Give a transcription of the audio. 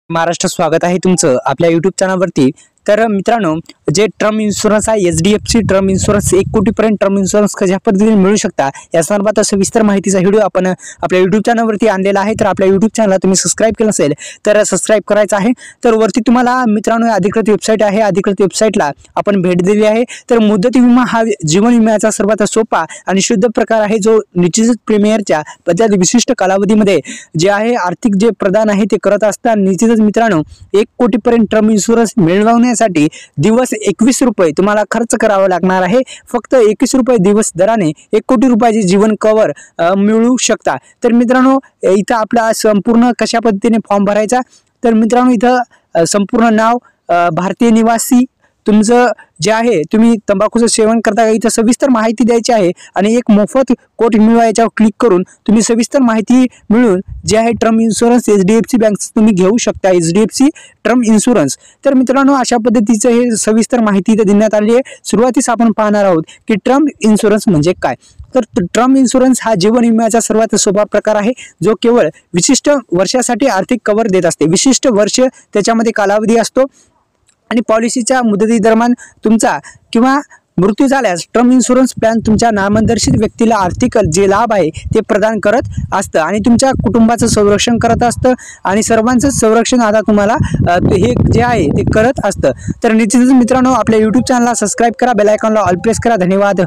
महाराष्ट्र स्वागत आहे तुमचं आपल्या YouTube चॅनलवरती। तर मित्रांनो, जे टर्म इन्शुरन्स आहे HDFC टर्म इन्शुरन्स 1 कोटीपर्यंत टर्म इन्शुरन्स कशा पद्धतीने मिळू शकता या संदर्भात सविस्तर माहितीचा व्हिडिओ आपण आपल्या YouTube चॅनलवरती आणलेला आहे। तर आपल्या YouTube चॅनलला तुम्ही सबस्क्राइब केलं असेल तर सबस्क्राइब करायचं आहे। तर वरती तुम्हाला मित्रांनो अधिकृत वेबसाईट आहे, अधिकृत वेबसाईटला आपण भेट दिली आहे। तर मुदत विमा हा जीवन विम्याचा सर्वात सोपा आणि शुद्ध प्रकार आहे, जो निश्चित प्रीमियरच्या बदल्यात विशिष्ट कालावधीमध्ये जे आहे आर्थिक जे प्रदान आहे ते करत असतात। निश्चितच मित्रांनो 1 कोटीपर्यंत टर्म इन्शुरन्स मिळवण्यासाठी दिवस 21 रुपये तुम्हाला खर्च करावा लागणार आहे। फक्त 21 रुपये दिवस दराने 1 कोटी रुपयाचे जीवन कव्हर मिळवू शकता। तर मित्रांनो, इथं आपला संपूर्ण कशा पद्धतीने फॉर्म भरायचा, तर मित्रांनो इथं संपूर्ण नाव, भारतीय निवासी, तुमचं जे आहे तुम्ही तंबाखूचं सेवन करता का, इथं सविस्तर माहिती द्यायची आहे आणि एक मोफत कोट मिळवा याच्यावर क्लिक करून तुम्ही सविस्तर माहिती मिळून जे आहे टर्म इन्शुरन्स HDFC बँक तुम्ही घेऊ शकता, HDFC टर्म इन्शुरन्स। तर मित्रांनो, अशा पद्धतीचं हे सविस्तर माहिती इथं देण्यात आली आहे। सुरुवातीस आपण पाहणार आहोत की टर्म इन्शुरन्स म्हणजे काय। तर टर्म इन्शुरन्स हा जीवन विम्याचा सर्वात सोपा प्रकार आहे, जो केवळ विशिष्ट वर्षासाठी आर्थिक कव्हर देत असते। विशिष्ट वर्ष त्याच्यामध्ये कालावधी असतो आणि पॉलिसीच्या मुदती दरम्यान तुमचा किंवा मृत्यू झाल्यास टर्म इन्शुरन्स प्लॅन तुमच्या नामनिर्देशित व्यक्तीला आर्थिक जे लाभ आहे ते प्रदान करत असतं आणि तुमच्या कुटुंबाचं संरक्षण करत असतं आणि सर्वांचं संरक्षण आता तुम्हाला हे जे आहे ते करत असतं। तर निश्चितच मित्रांनो, आपल्या YouTube चॅनलला सबस्क्राइब करा, बेल आयकॉनला ऑल प्रेस करा। धन्यवाद।